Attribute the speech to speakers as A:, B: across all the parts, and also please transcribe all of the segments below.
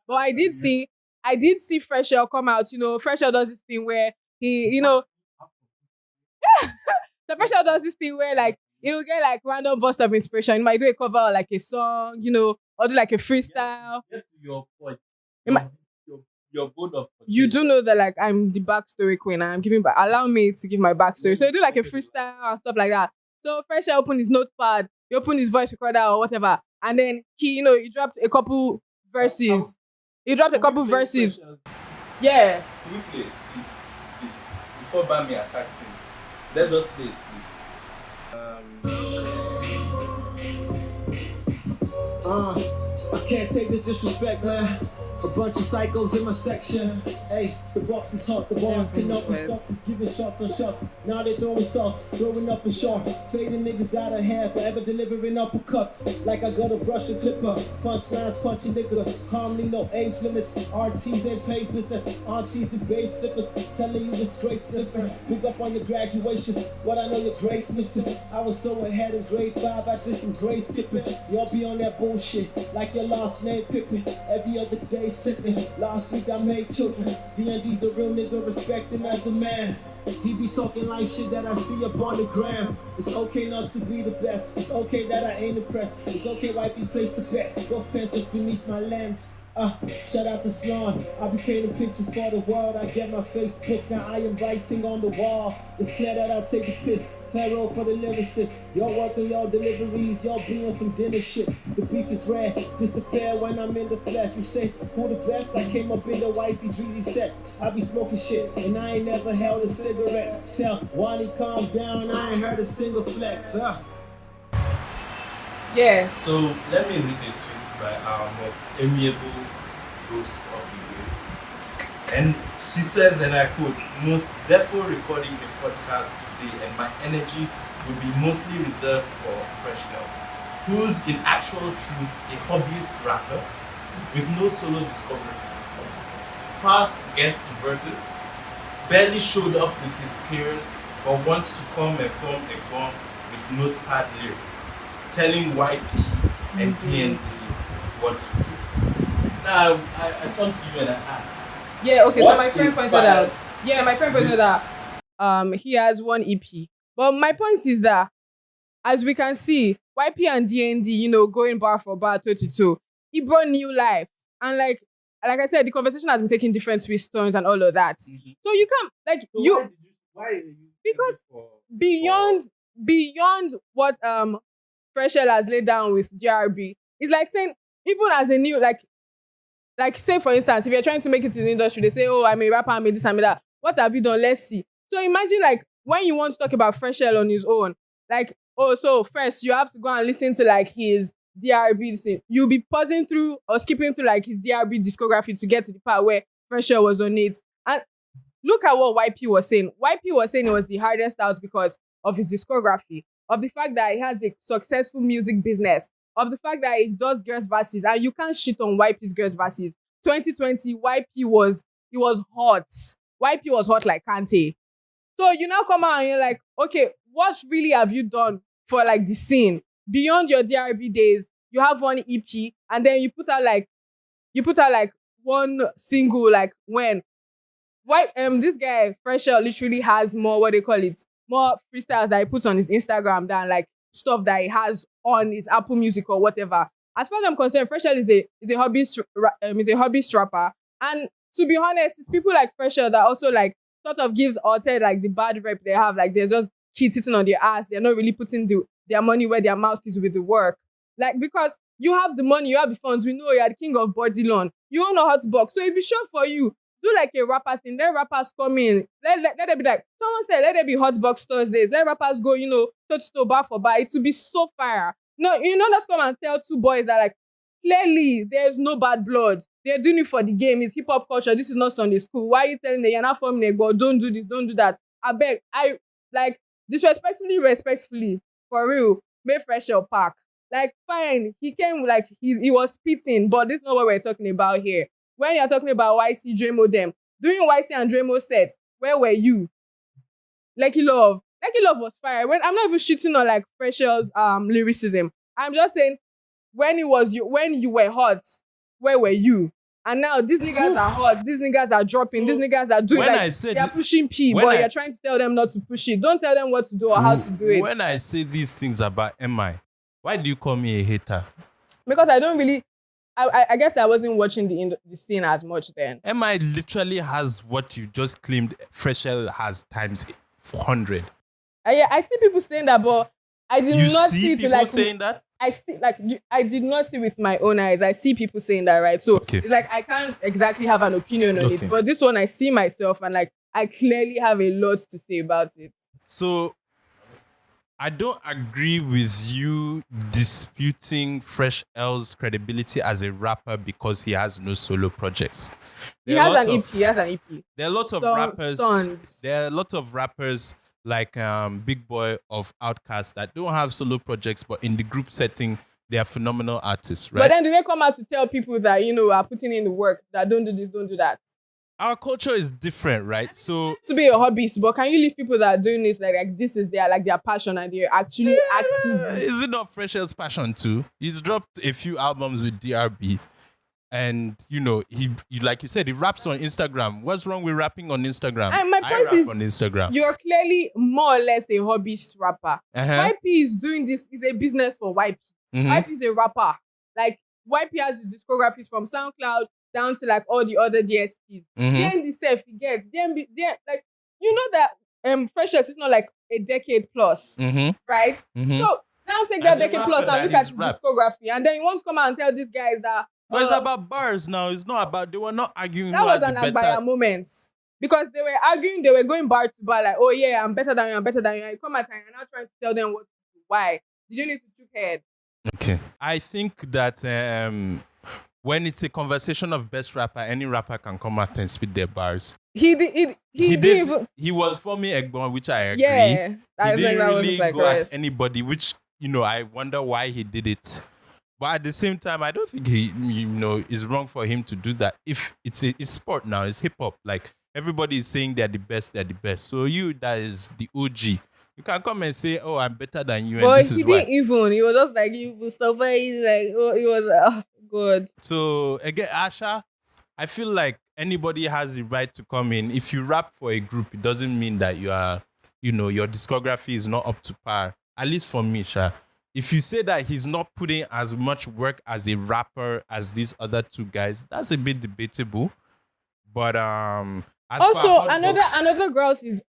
A: But I did see Fresher come out. Fresher does this thing where the Fresher does this thing where like he will get like random burst of inspiration. He might do a cover or like a song, or do like a freestyle.
B: Get to your point.
A: It might-
B: Your board of
A: you do know that like I'm the backstory queen. I'm giving back. Allow me to give my backstory. So you do like a freestyle and stuff like that. So Fresher opened his notepad, he opened his voice recorder or whatever, and then he dropped a couple verses. He dropped a couple verses. Yeah.
B: Can we play it, please? Before Bamy attacks him. Let's just play it, please.
C: I can't take this disrespect, man. A bunch of psychos in my section. Hey, the box is hot, the bars cannot be stopped. Just giving shots on shots. Now they throwing sauce, throwing up and short. Fading niggas out of hand, forever delivering uppercuts. Like I got a brush and clipper. Punchlines, punching niggas. Harmony, no age limits. RTs ain't paid business. Aunties and beige slippers. Telling you this grade's different. Big up on your graduation, but I know your grade's missing. I was so ahead in grade 5, I did some grade skipping. Y'all be on that bullshit, like your last name Pippin. Every other day sipping. Last week I made children. DND's a real nigga, respect him as a man. He be talking like shit that I see up on the gram. It's okay not to be the best. It's okay that I ain't impressed. It's okay wifey placed the bet. Both pants just beneath my lens. Shout out to Slon. I be painting pictures for the world. I get my Facebook, now I am writing on the wall. It's clear that I'll take a piss. Claro for the lyricists. Y'all work on y'all deliveries, y'all be on some dinner shit. The beef is rare, disappear when I'm in the flesh. You say, who the best? I came up in the YC Dreezy set. I be smoking shit, and I ain't never held a cigarette. Tell Wani calm down, I ain't heard a single flex.
A: Yeah.
B: So let me read a tweet by our most amiable host of the day. And she says, and I quote, most therefore recording a podcast today, and my energy will be mostly reserved for Fresh Girl, who's in actual truth a hobbyist rapper with no solo discography, sparse guest verses, barely showed up with his peers, but wants to come and form a bond with notepad lyrics, telling YP and DND what to do. Now, I turn to you and I ask.
A: Yeah, okay, so my friend
B: is
A: pointed out.
B: fire?
A: Yeah, my friend pointed out he has one EP. But my point is that as we can see, YP and DND, going bar for bar 22, he brought new life. And like I said, the conversation has been taking different twists, turns, and all of that.
B: Mm-hmm.
A: So you can't
B: So why are you
A: because beyond what Fresh L has laid down with DRB, it's like saying, even as a new like say for instance, if you're trying to make it in the industry, they say, oh, I'm a rapper, I made this, I made that. What have you done? Let's see. So imagine like when you want to talk about Fresh L on his own, like, oh, so first you have to go and listen to like his DRB thing. You'll be pausing through or skipping through like his DRB discography to get to the part where Fresh L was on it. And look at what YP was saying. YP was saying it was the hardest house because of his discography, of the fact that he has a successful music business, of the fact that he does girls verses, and you can't shit on YP's girls verses. 2020, YP was hot. YP was hot like Kante. So you now come out and you're like, okay, what really have you done for like the scene? Beyond your DRB days, you have one EP, and then you put out like one single, like when this guy, Fresher, literally has more, what they call it, more freestyles that he puts on his Instagram than like stuff that he has on his Apple Music or whatever. As far as I'm concerned, Fresher is a hobbyist rapper. And to be honest, it's people like Fresher that also like sort of gives Alted like the bad rep they have. Like there's just kids sitting on their ass. They're not really putting their money where their mouth is with the work. Like, because you have the money, you have the funds. We know you're the king of body loan. You own a hot box. So if it's sure for you, do like a rapper thing. Let rappers come in. Let it be like, someone said, let it be hot box Thursdays. Let rappers go, touch to bar for bar. It will be so fire. No, let's come and tell two boys that like, clearly there's no bad blood. They're doing it for the game. It's hip hop culture. This is not Sunday school. Why are you telling them you're not forming a god? Don't do this, don't do that. I beg. I like respectfully, for real, make Fresher Park. Like, fine, he came like he was spitting, but this is not what we're talking about here. When you're talking about YC Dremo them, doing YC and Dremo sets, where were you? Lucky Love was fire. When I'm not even shitting on like Fresher's lyricism. I'm just saying when you were hot, where were you? And now these niggas are hot, these niggas are dropping, these niggas are doing they are pushing P, but you're trying to tell them not to push it. Don't tell them what to do or how to do it.
B: When I say these things about MI, why do you call me a hater?
A: Because I don't really, I guess I wasn't watching the scene as much then.
B: MI literally has what you just claimed Fresh L has times 100.
A: Yeah, I see people saying that, but I did not see
B: people
A: like
B: saying that.
A: I did not see with my own eyes. I see people saying that, right? So it's like I can't exactly have an opinion on it, but this one I see myself and like I clearly have a lot to say about it.
B: So I don't agree with you disputing Fresh L's credibility as a rapper because he has no solo projects.
A: He has an EP.
B: There are lots of rappers.
A: Sons.
B: There are lots of rappers like Big Boy of Outkast that don't have solo projects, but in the group setting, they are phenomenal artists, right?
A: But then do they come out to tell people that, are putting in the work, that don't do this, don't do that?
B: Our culture is different, right? So
A: to be a hobbyist, but can you leave people that are doing this like this is their passion and they're actually active?
B: Is it not Fresh L's passion too? He's dropped a few albums with DRB. And he like you said, he raps on Instagram. What's wrong with rapping on Instagram?
A: And my point is,
B: on Instagram.
A: You're clearly more or less a hobbyist rapper. YP is doing this, is a business for YP. YP is a rapper. Like YP has the discographies from SoundCloud down to like all the other DSPs. Then the self he gets. Then like that Fresh L is not like a decade plus, right? So now take that decade plus and look at his discography, and then you want to come out and tell these guys that.
B: But it's about bars now. It's not about, they were not arguing.
A: That was an Agbaya moment. Because they were arguing, they were going bar to bar, like, oh yeah, I'm better than you, I'm better than you. And you come at time and now trying to tell them what to do. Why? Did you need to choke head?
B: Okay. I think that when it's a conversation of best rapper, any rapper can come out and spit their bars. He was for me Egbon, which I agree.
A: Yeah.
B: He didn't really go at anybody, which, I wonder why he did it. But at the same time, I don't think he, is wrong for him to do that. If it's sport now, it's hip hop. Like everybody is saying they're the best. So that is the OG. You can come and say, "Oh, I'm better than you."
A: But he didn't even. He was just like you, Mustafa. He's like, oh, he was good.
B: So again, Asha, I feel like anybody has the right to come in. If you rap for a group, it doesn't mean that you are, your discography is not up to par. At least for me, Sha. If you say that he's not putting as much work as a rapper as these other two guys, that's a bit debatable. But
A: also another grouse is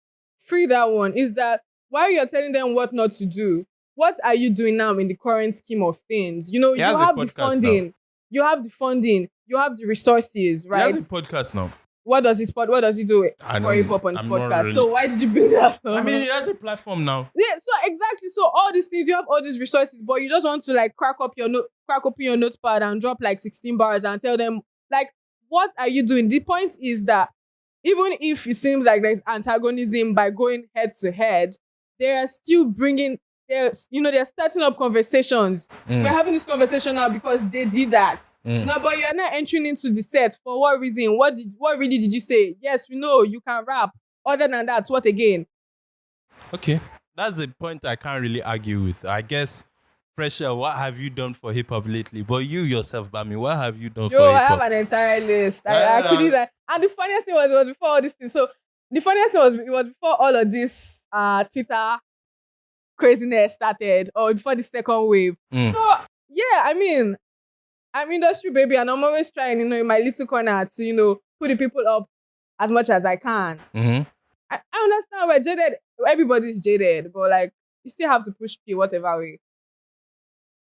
A: free. That one is that while you're telling them what not to do, what are you doing now in the current scheme of things? You have the funding, you have the resources, right?
B: He has a podcast now.
A: What does he do for hip hop on his podcast? Really. So why did you bring that up?
B: I mean, he has a platform now.
A: Yeah, so exactly. So all these things, you have all these resources, but you just want to like crack open your notepad and drop like 16 bars and tell them like, what are you doing? The point is that even if it seems like there's antagonism by going head to head, they are still they're starting up conversations. We're having this conversation now because they did that. No, but you're not entering into the set. For what reason? What really did you say? Yes, we know you can rap. Other than that, what again?
B: Okay. That's a point I can't really argue with. I guess, Fresh L, what have you done for hip hop lately? But you yourself, Bamy, what have you done for hip hop?
A: I have an entire list. I actually and the funniest thing was it was before all this thing. So the funniest thing was it was before all of this Twitter craziness started, or before the second wave. So yeah, I mean, I'm industry baby, and I'm always trying, in my little corner to, put the people up as much as I can. I understand we're jaded. Everybody's jaded, but like you still have to push P whatever way.